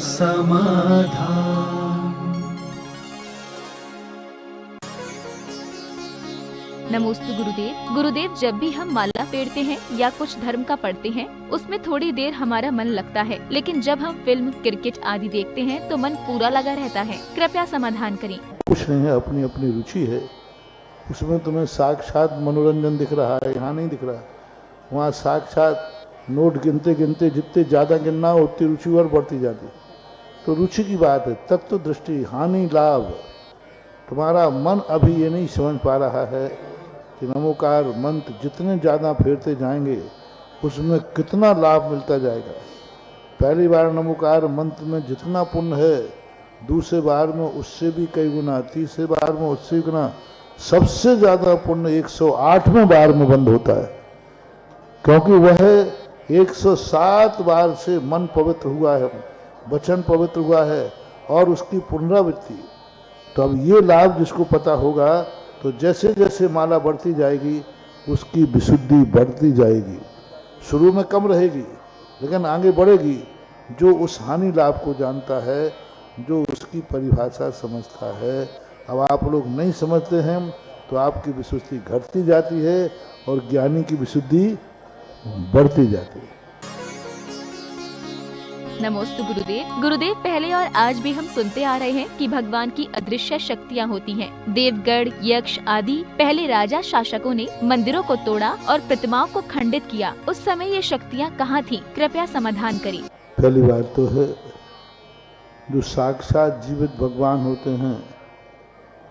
समाधान। नमोस्तु गुरुदेव। गुरुदेव, जब भी हम माला फेरते हैं या कुछ धर्म का पढ़ते हैं, उसमें थोड़ी देर हमारा मन लगता है, लेकिन जब हम फिल्म, क्रिकेट आदि देखते हैं तो मन पूरा लगा रहता है। कृपया समाधान करें। कुछ नहीं है, अपनी अपनी रुचि है। उसमें तुम्हें साक्षात मनोरंजन दिख रहा है, यहाँ नहीं दिख रहा है। वहाँ साक्षात नोट गिनते गिनते जितने ज़्यादा गिनना हो उतनी रुचि और बढ़ती जाती। तो रुचि की बात है। तत्व दृष्टि, हानि लाभ, तुम्हारा मन अभी ये नहीं समझ पा रहा है कि नमोकार मंत्र जितने ज़्यादा फेरते जाएंगे उसमें कितना लाभ मिलता जाएगा। पहली बार नमोकार मंत्र में जितना पुण्य है, दूसरे बार में उससे भी कई गुना, तीसरे बार में उससे गुना, सबसे ज़्यादा पुण्य 108वें बार में बंद होता है, क्योंकि वह 107 बार से मन पवित्र हुआ है, वचन पवित्र हुआ है और उसकी पुनरावृत्ति। तो अब ये लाभ जिसको पता होगा, तो जैसे जैसे माला बढ़ती जाएगी उसकी विशुद्धि बढ़ती जाएगी। शुरू में कम रहेगी लेकिन आगे बढ़ेगी। जो उस हानि लाभ को जानता है, जो उसकी परिभाषा समझता है। अब आप लोग नहीं समझते हैं तो आपकी विशुद्धि घटती जाती है और ज्ञानी की विशुद्धि बढ़ती जाती है। नमोस्तु गुरुदेव। गुरुदेव, पहले और आज भी हम सुनते आ रहे हैं कि भगवान की अदृश्य शक्तियाँ होती हैं। देवगढ़, यक्ष आदि पहले राजा शासकों ने मंदिरों को तोड़ा और प्रतिमाओं को खंडित किया। उस समय ये शक्तियाँ कहाँ थीं? कृपया समाधान करें। पहली बात तो है, जो साक्षात जीवित भगवान होते हैं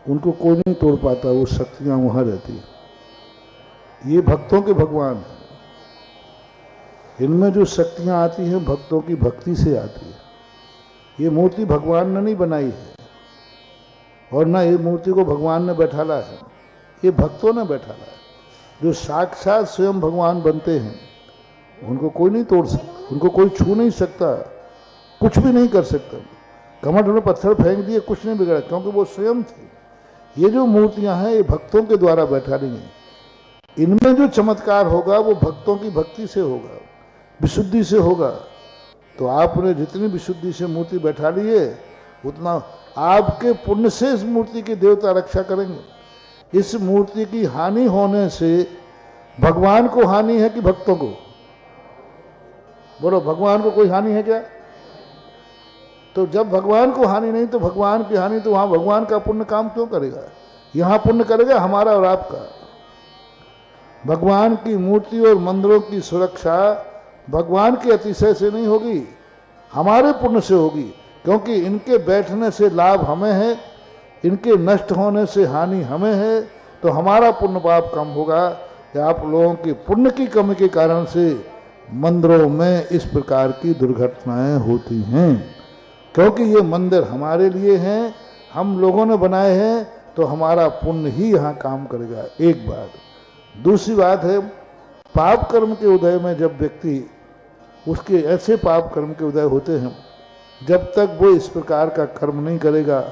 उनको कोई नहीं तोड़ पाता, वो शक्तियाँ वहाँ रहती है। ये भक्तों के भगवान हैं। इनमें जो शक्तियाँ आती हैं भक्तों की भक्ति से आती है। ये मूर्ति भगवान ने नहीं बनाई है और ना ये मूर्ति को भगवान ने बैठाला है, ये भक्तों ने बैठाला है। जो साक्षात स्वयं भगवान बनते हैं उनको कोई नहीं तोड़ सकता, उनको कोई छू नहीं सकता, कुछ भी नहीं कर सकता। कमर में पत्थर फेंक दिए, कुछ नहीं बिगड़ा, क्योंकि वो स्वयं थे। ये जो मूर्तियाँ हैं ये भक्तों के द्वारा बैठाली हैं। इनमें जो चमत्कार होगा वो भक्तों की भक्ति से होगा, विशुद्धि से होगा। तो आपने जितनी विशुद्धि से मूर्ति बैठा ली है उतना आपके पुण्य से इस मूर्ति की देवता रक्षा करेंगे। इस मूर्ति की हानि होने से भगवान को हानि है कि भक्तों को? बोलो, भगवान को कोई हानि है क्या? तो जब भगवान को हानि नहीं तो भगवान की हानि, तो वहां भगवान का पुण्य काम क्यों करेगा? यहाँ पुण्य करेगा हमारा और आपका। भगवान की मूर्ति और मंदिरों की सुरक्षा भगवान के अतिशय से नहीं होगी, हमारे पुण्य से होगी। क्योंकि इनके बैठने से लाभ हमें है, इनके नष्ट होने से हानि हमें है। तो हमारा पुण्य पाप कम होगा कि आप लोगों के पुण्य की कमी के कारण से मंदिरों में इस प्रकार की दुर्घटनाएं होती हैं। क्योंकि ये मंदिर हमारे लिए हैं, हम लोगों ने बनाए हैं, तो हमारा पुण्य ही यहाँ काम करेगा। एक बात। दूसरी बात है, पाप कर्म के उदय में जब व्यक्ति, उसके ऐसे पाप कर्म के उदय होते हैं, जब तक वो इस प्रकार का कर्म नहीं करेगा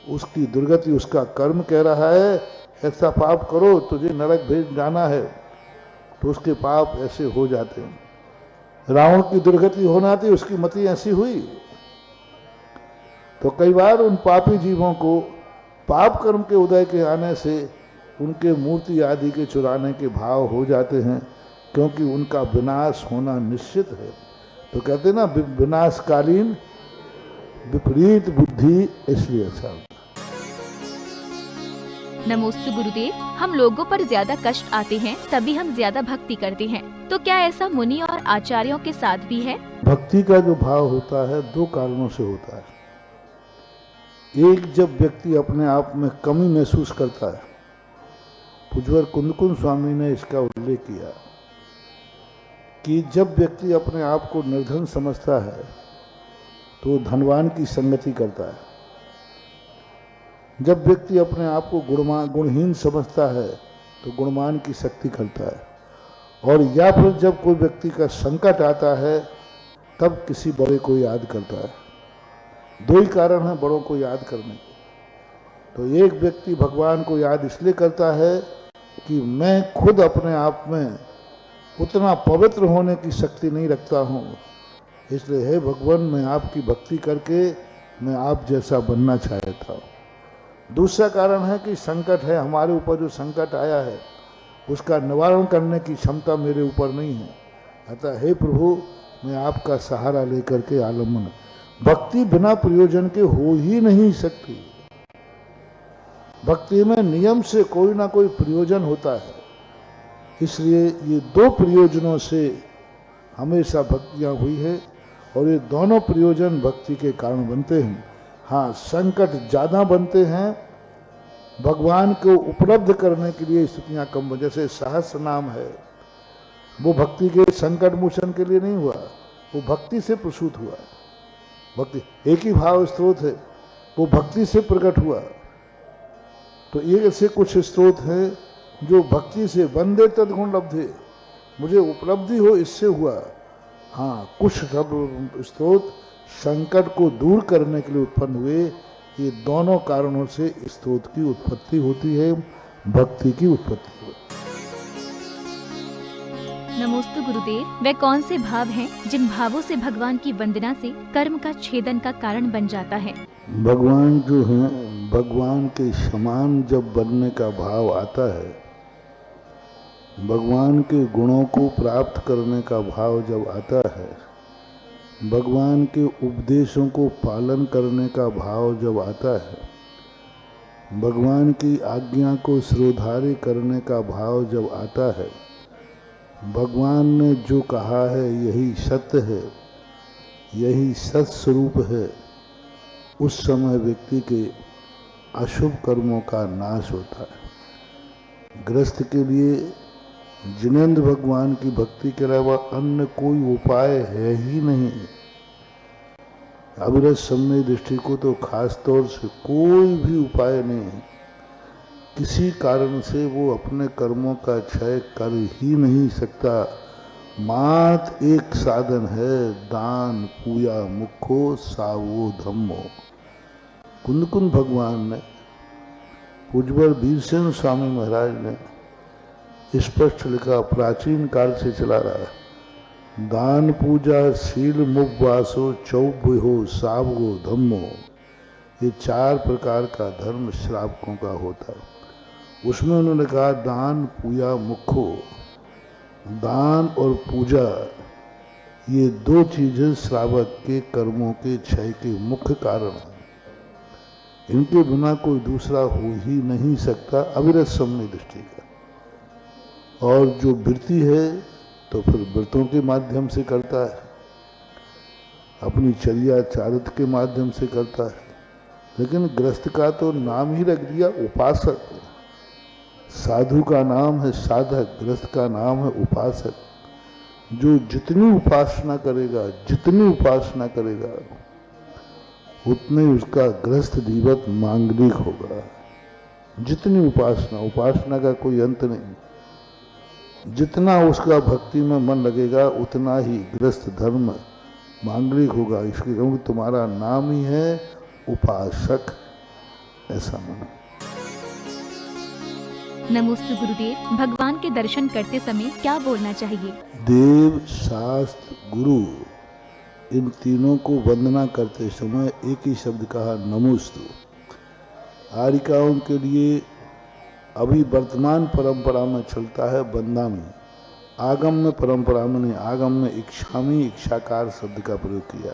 उसकी दुर्गति, उसका कर्म कह रहा है ऐसा पाप करो तुझे नरक भेज जाना है, तो उसके पाप ऐसे हो जाते हैं। रावण की दुर्गति होना थी, उसकी मति ऐसी हुई। तो कई बार उन पापी जीवों को पाप कर्म के उदय के आने से उनके मूर्ति आदि के चुराने के भाव हो जाते हैं, क्योंकि उनका विनाश होना निश्चित है। तो कहते ना, विनाशकालीन विपरीत बुद्धि, इसलिए अच्छा। नमोस्तु गुरुदेव। हम लोगों पर ज्यादा कष्ट आते हैं तभी हम ज्यादा भक्ति करते हैं, तो क्या ऐसा मुनि और आचार्यों के साथ भी है? भक्ति का जो भाव होता है दो कारणों से होता है। एक, जब व्यक्ति अपने आप में कमी महसूस करता है। पूज्यवर कुंदकुंद स्वामी ने इसका उल्लेख किया कि जब व्यक्ति अपने आप को निर्धन समझता है तो धनवान की संगति करता है। जब व्यक्ति अपने आप को गुणहीन समझता है तो गुणवान की शक्ति करता है। और या फिर जब कोई व्यक्ति का संकट आता है तब किसी बड़े को याद करता है। दो ही कारण हैं बड़ों को याद करने के। तो एक व्यक्ति भगवान को याद इसलिए करता है कि मैं खुद अपने आप में उतना पवित्र होने की शक्ति नहीं रखता हूँ, इसलिए हे भगवान, मैं आपकी भक्ति करके मैं आप जैसा बनना चाहता हूँ। दूसरा कारण है कि संकट है हमारे ऊपर, जो संकट आया है उसका निवारण करने की क्षमता मेरे ऊपर नहीं है। अतः हे प्रभु, मैं आपका सहारा लेकर के आलम्बन। भक्ति बिना प्रयोजन के हो ही नहीं सकती। भक्ति में नियम से कोई ना कोई प्रयोजन होता है। इसलिए ये दो प्रयोजनों से हमेशा भक्तियाँ हुई है और ये दोनों प्रयोजन भक्ति के कारण बनते हैं। हाँ, संकट ज़्यादा बनते हैं भगवान को उपलब्ध करने के लिए स्तुतियाँ कम। जैसे सहस्र नाम है, वो भक्ति के संकट मोचन के लिए नहीं हुआ, वो भक्ति से प्रसूत हुआ। भक्ति एक ही भाव स्रोत है, वो भक्ति से प्रकट हुआ। तो ये ऐसे कुछ स्रोत हैं जो भक्ति से वंदे तद्गुण लब्धे, मुझे उपलब्धि हो इससे हुआ। हाँ, कुछ स्रोत संकट को दूर करने के लिए उत्पन्न हुए। ये दोनों कारणों से स्रोत की उत्पत्ति होती है, भक्ति की उत्पत्ति होती है। नमोस्तु गुरुदेव। वे कौन से भाव हैं जिन भावों से भगवान की वंदना से कर्म का छेदन का कारण बन जाता है? भगवान जो है, भगवान के समान जब बनने का भाव आता है, भगवान के गुणों को प्राप्त करने का भाव जब आता है, भगवान के उपदेशों को पालन करने का भाव जब आता है, भगवान की आज्ञा को शिरोधार्य करने का भाव जब आता है, भगवान ने जो कहा है यही सत्य है, यही सत स्वरूप है, उस समय व्यक्ति के अशुभ कर्मों का नाश होता है। गृहस्थ के लिए जिनेंद्र भगवान की भक्ति के अलावा अन्य कोई उपाय है ही नहीं। अविरत सम्यक दृष्टि को तो खास तौर से कोई भी उपाय नहीं है। किसी कारण से वो अपने कर्मों का क्षय कर ही नहीं सकता। मात्र एक साधन है, दान पूया मुखो सावो धम्मो। कुंदकुंद भगवान ने, पूज्यवर वीरसेन स्वामी महाराज ने स्पष्ट लिखा, प्राचीन काल से चला रहा है, दान पूजा शील मुपवासो चौबहो सावगो धम्मो। ये 4 प्रकार का धर्म श्रावकों का होता है। उसमें उन्होंने कहा दान पूजा मुखो। दान और पूजा ये 2 चीजें श्रावक के कर्मों के क्षय के मुख्य कारण हैं। इनके बिना कोई दूसरा हो ही नहीं सकता अविरत सम्यक दृष्टि का। और जो वृत्ति है तो फिर व्रतों के माध्यम से करता है, अपनी चर्या चारित्र के माध्यम से करता है। लेकिन गृहस्थ का तो नाम ही रख दिया उपासक। साधु का नाम है साधक, गृहस्थ का नाम है उपासक। जो जितनी उपासना करेगा उतने उसका गृहस्थ जीवन मांगलिक होगा। जितनी उपासना का कोई अंत नहीं। जितना उसका भक्ति में मन लगेगा उतना ही गृहस्थ धर्म मांगलिक होगा। इसलिए कहूँ कि तुम्हारा नाम ही है उपासक, ऐसा मानो। नमोस्तु गुरुदेव। भगवान के दर्शन करते समय क्या बोलना चाहिए? देव, शास्त्र, गुरु, इन तीनों को वंदना करते समय एक ही शब्द कहा, नमोस्तु। आर्यिकाओं के लिए अभी वर्तमान परंपरा में चलता है बंदामी। आगम में परंपरा में नहीं, आगम में इक्षामी, इक्षाकार शब्द का प्रयोग किया।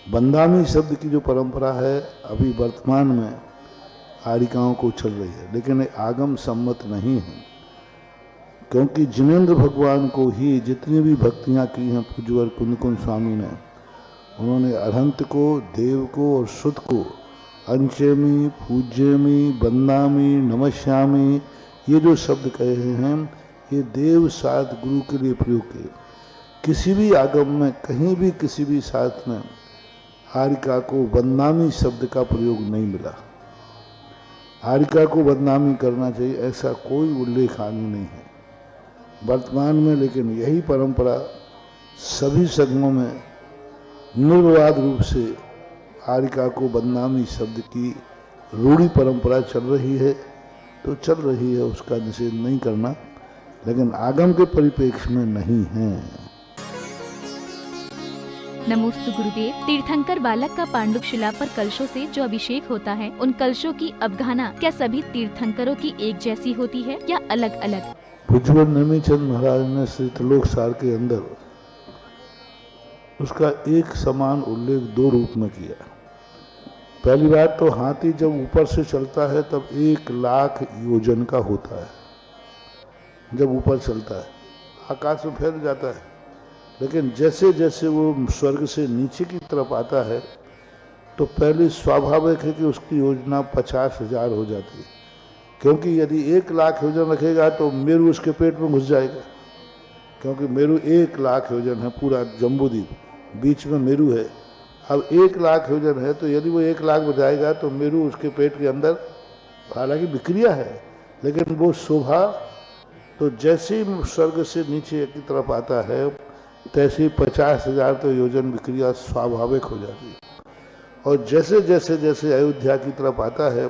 बंदामी शब्द की जो परंपरा है अभी वर्तमान में आर्यिकाओं को चल रही है, लेकिन आगम सम्मत नहीं है। क्योंकि जिनेंद्र भगवान को ही जितनी भी भक्तियाँ की हैं पूज्यवर कुंदकुंद स्वामी ने, उन्होंने अरहंत को, देव को और सुत को अंचेमी, पूज्यमी, बंदामी, नमस्यामी, ये जो शब्द कहे हैं ये देव साध गुरु के लिए प्रयोग किए। किसी भी आगम में कहीं भी किसी भी शास्त्र में आर्यिका को बंदामी शब्द का प्रयोग नहीं मिला। आर्यिका को बदनामी करना चाहिए ऐसा कोई उल्लेख आगे नहीं है वर्तमान में। लेकिन यही परंपरा सभी संगमों में निर्विवाद रूप से आर्यिका को बदनामी शब्द की रूढ़ी परंपरा चल रही है, तो चल रही है, उसका निषेध नहीं करना, लेकिन आगम के परिप्रेक्ष्य में नहीं है। नमोस्तु गुरुदेव। तीर्थंकर बालक का पांडुक शिला पर कलशों से जो अभिषेक होता है, उन कलशों की अवगाहना क्या सभी तीर्थंकरों की एक जैसी होती है या अलग अलग? भुजबल नेमीचंद महाराज ने श्री त्रिलोक सार के अंदर उसका एक समान उल्लेख दो रूप में किया। पहली बात तो हाथी जब ऊपर से चलता है तब 1,00,000 योजन का होता है, जब ऊपर चलता है आकाश में फैल जाता है। लेकिन जैसे जैसे वो स्वर्ग से नीचे की तरफ आता है तो पहले स्वाभाविक है कि उसकी योजना 50,000 हो जाती है, क्योंकि यदि 1,00,000 योजन रखेगा तो मेरू उसके पेट में घुस जाएगा, क्योंकि मेरू 1,00,000 योजन है, पूरा जम्बूद्वीप बीच में मेरू है। अब 1,00,000 योजन है तो यदि वो 1,00,000 बजाएगा तो मेरू उसके पेट के अंदर, हालांकि विक्रिया है लेकिन वो शोभा, तो जैसे ही स्वर्ग से नीचे की तरफ आता है तैसे ही 50,000 तो योजन विक्रिया स्वाभाविक हो जाती है। और जैसे जैसे जैसे अयोध्या की तरफ आता है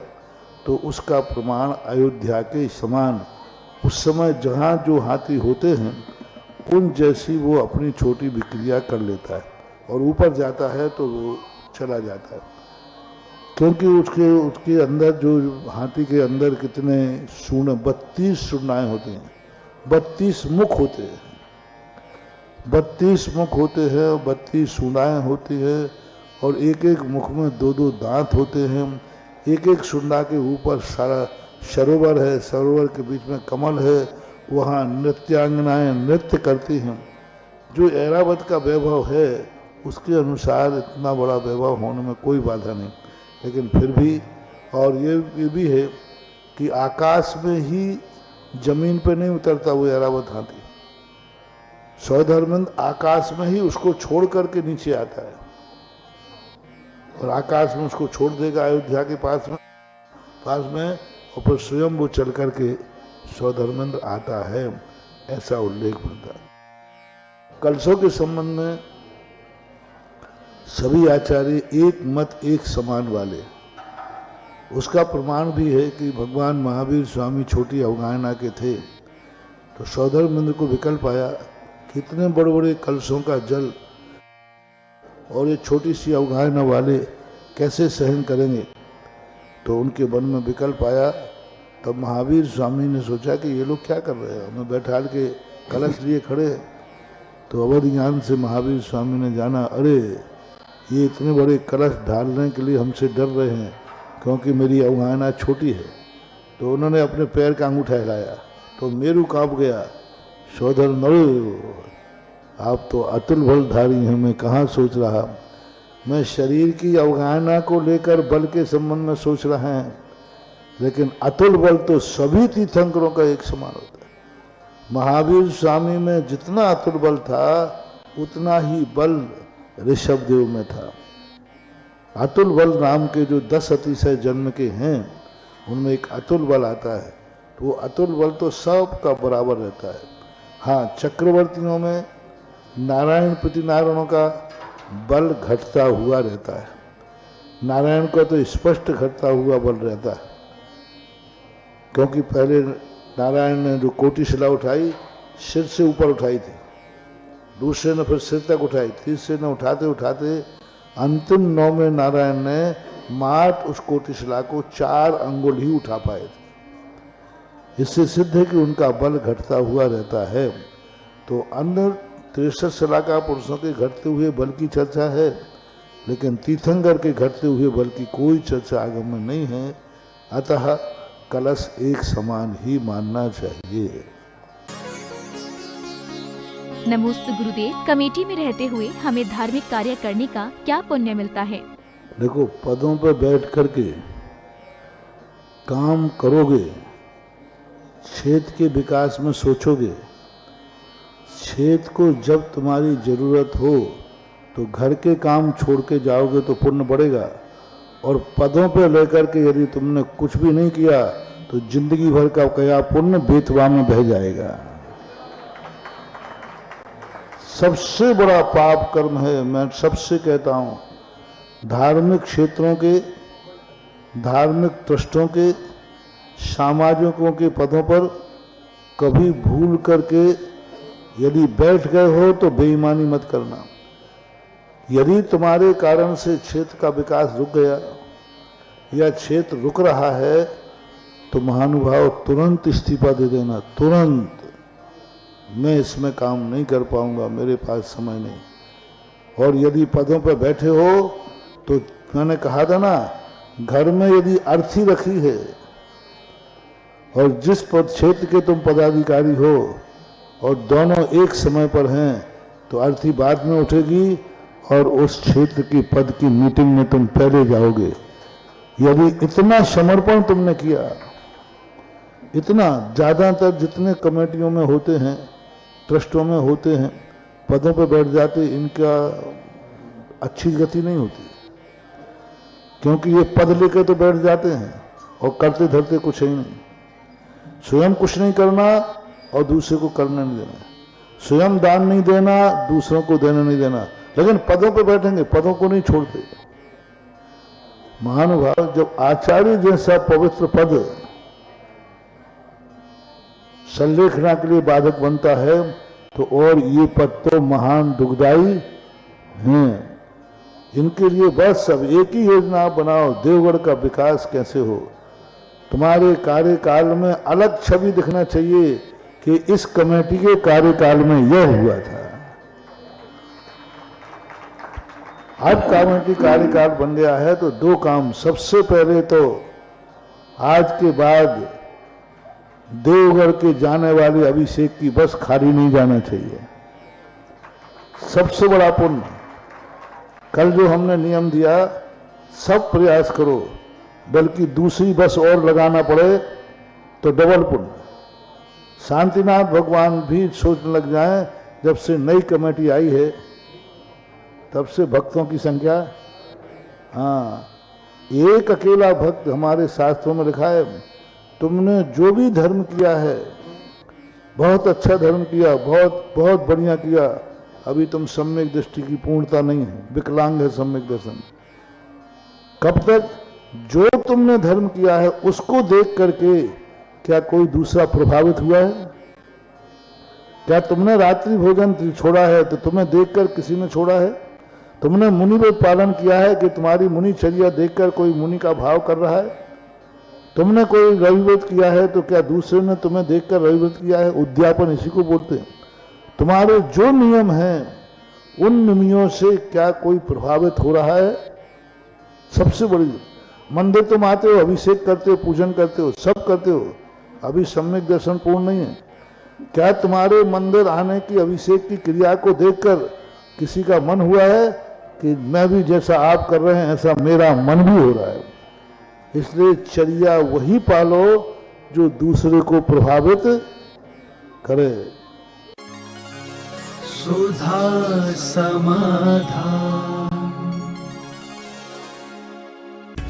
तो उसका प्रमाण अयोध्या के समान उस समय जहाँ जो हाथी होते हैं उन जैसी वो अपनी छोटी विक्रिया कर लेता है, और ऊपर जाता है तो वो चला जाता है, क्योंकि उसके अंदर जो हाथी के अंदर कितने सूर्ण 32 सूर्णाएँ होते हैं, 32 मुख होते हैं, 32 मुख होते हैं, 32 सूंडाएँ होती है, और एक एक मुख में 2-2 दांत होते हैं। एक एक सूंडा के ऊपर सारा सरोवर है, सरोवर के बीच में कमल है, वहाँ नृत्यांगनाएँ नृत्य करती हैं। जो ऐरावत का वैभव है उसके अनुसार इतना बड़ा वैभव होने में कोई बाधा नहीं, लेकिन फिर भी, और ये भी है कि आकाश में ही, जमीन पे नहीं उतरता वो ऐरावत हाथी। सौधर्मंद आकाश में ही उसको छोड़ करके नीचे आता है, और आकाश में उसको छोड़ देगा अयोध्या के पास में और फिर स्वयं वो चल करके सौधर्मंद आता है, ऐसा उल्लेख बनता है। कलशों के संबंध में सभी आचार्य एक मत एक समान वाले, उसका प्रमाण भी है कि भगवान महावीर स्वामी छोटी अवगाहना के थे तो सौधर्मंद को विकल्प आया, कितने बड़े बड़े कलशों का जल और ये छोटी सी अवगाहना वाले कैसे सहन करेंगे, तो उनके मन में विकल्प आया। तब महावीर स्वामी ने सोचा कि ये लोग क्या कर रहे हैं, हमें बैठाल के कलश लिए खड़े। तो अवध ज्ञान से महावीर स्वामी ने जाना, अरे ये इतने बड़े कलश ढालने के लिए हमसे डर रहे हैं क्योंकि मेरी अवगाहना छोटी है। तो उन्होंने अपने पैर का अंगूठा हिलाया तो मेरू कांप गया। सौधर नरो, आप तो अतुल बलधारी हैं, मैं कहाँ सोच रहा, मैं शरीर की अवगाहना को लेकर बल के संबंध में सोच रहा है, लेकिन अतुल बल तो सभी तीर्थंकरों का एक समान होता है। महावीर स्वामी में जितना अतुल बल था उतना ही बल ऋषभदेव में था। अतुल बल नाम के जो 10 अतिशय जन्म के हैं उनमें एक अतुल बल आता है, तो वो अतुल बल तो सब का बराबर रहता है। हाँ, चक्रवर्तियों में नारायण प्रति नारायणों का बल घटता हुआ रहता है, नारायण का तो स्पष्ट घटता हुआ बल रहता है, क्योंकि पहले नारायण ने जो कोटिशिला उठाई सिर से ऊपर उठाई थी, दूसरे ने फिर सिर तक उठाई, तीसरे ने उठाते उठाते अंतिम 9वें नारायण ने मात्र उस कोटिशिला को 4 अंगुल ही उठा पाए थे। इससे सिद्ध है कि उनका बल घटता हुआ रहता है। तो अन्य 63 शलाका पुरुषों के घटते हुए बल की चर्चा है, लेकिन तीर्थंकर के घटते हुए बल की कोई चर्चा आगम में नहीं है। अतः कलश एक समान ही मानना चाहिए। नमोस्तु गुरुदेव, कमेटी में रहते हुए हमें धार्मिक कार्य करने का क्या पुण्य मिलता है? देखो, पदों पर बैठ करके काम करोगे, क्षेत्र के विकास में सोचोगे, क्षेत्र को जब तुम्हारी जरूरत हो तो घर के काम छोड़ के जाओगे तो पुण्य बढ़ेगा, और पदों पर लेकर के यदि तुमने कुछ भी नहीं किया तो जिंदगी भर का कया पुण्य बेतवा में बह जाएगा। सबसे बड़ा पाप कर्म है, मैं सबसे कहता हूँ, धार्मिक क्षेत्रों के, धार्मिक ट्रस्टों के, सामाजिकों के पदों पर कभी भूल करके यदि बैठ गए हो तो बेईमानी मत करना। यदि तुम्हारे कारण से क्षेत्र का विकास रुक गया या क्षेत्र रुक रहा है तो महानुभाव तुरंत इस्तीफा दे देना, तुरंत। मैं इसमें काम नहीं कर पाऊंगा, मेरे पास समय नहीं। और यदि पदों पर बैठे हो तो मैंने कहा था ना, घर में यदि अर्थी रखी है और जिस पद क्षेत्र के तुम पदाधिकारी हो और दोनों एक समय पर हैं तो अर्थी बाद में उठेगी और उस क्षेत्र की पद की मीटिंग में तुम पहले जाओगे। यदि इतना समर्पण तुमने किया, इतना, ज्यादातर जितने कमेटियों में होते हैं, ट्रस्टों में होते हैं, पदों पर बैठ जाते, इनका अच्छी गति नहीं होती, क्योंकि ये पद लेकर तो बैठ जाते हैं और करते धरते कुछ ही नहीं। स्वयं कुछ नहीं करना और दूसरे को करने नहीं देना, स्वयं दान नहीं देना, दूसरों को देना नहीं देना, लेकिन पदों पे बैठेंगे, पदों को नहीं छोड़ते। महानुभाव, जब आचार्य जैसा पवित्र पद संलेखना के लिए बाधक बनता है तो और ये पद तो महान दुखदाई हैं। इनके लिए बस अब एक ही योजना बनाओ, देवगढ़ का विकास कैसे हो। तुम्हारे कार्यकाल में अलग छवि दिखना चाहिए कि इस कमेटी के कार्यकाल में यह हुआ था। अब कमेटी कार्यकाल बन गया है तो दो काम, सबसे पहले तो आज के बाद देवगढ़ के जाने वाले अभिषेक की बस खाली नहीं जाना चाहिए, सबसे बड़ा पुण्य। कल जो हमने नियम दिया, सब प्रयास करो, बल्कि दूसरी बस और लगाना पड़े तो डबल पुण्य। शांतिनाथ भगवान भी सोचने लग जाएं, जब से नई कमेटी आई है तब से भक्तों की संख्या, हाँ, एक अकेला भक्त हमारे शास्त्रों में लिखा है, तुमने जो भी धर्म किया है बहुत अच्छा धर्म किया, बहुत बहुत बढ़िया किया, अभी तुम सम्यक दृष्टि की पूर्णता नहीं है, विकलांग है सम्यक दर्शन। कब तक? जो तुमने धर्म किया है उसको देख करके क्या कोई दूसरा प्रभावित हुआ है? क्या तुमने रात्रि भोजन छोड़ा है तो तुम्हें देखकर किसी ने छोड़ा है? तुमने मुनि व्रत पालन किया है कि तुम्हारी मुनिचर्या देखकर कोई मुनि का भाव कर रहा है? तुमने कोई रविव्रत किया है तो क्या दूसरे ने तुम्हें देखकर रविव्रत किया है? उद्यापन इसी को बोलते हैं। तुम्हारे जो नियम हैं उन नियमों से क्या कोई प्रभावित हो रहा है? सबसे बड़ी, मंदिर तुम आते हो, अभिषेक करते हो, पूजन करते हो, सब करते हो, अभी सम्यक दर्शन पूर्ण नहीं है। क्या तुम्हारे मंदिर आने की, अभिषेक की क्रिया को देखकर किसी का मन हुआ है कि मैं भी जैसा आप कर रहे हैं ऐसा मेरा मन भी हो रहा है? इसलिए चर्या वही पालो जो दूसरे को प्रभावित करे। सुधा समाधान।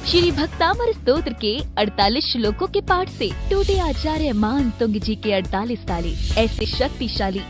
श्री भक्तामर स्तोत्र के 48 श्लोकों के पाठ से टूटे आचार्य मान तुंग जी के 48 ताले ऐसे शक्तिशाली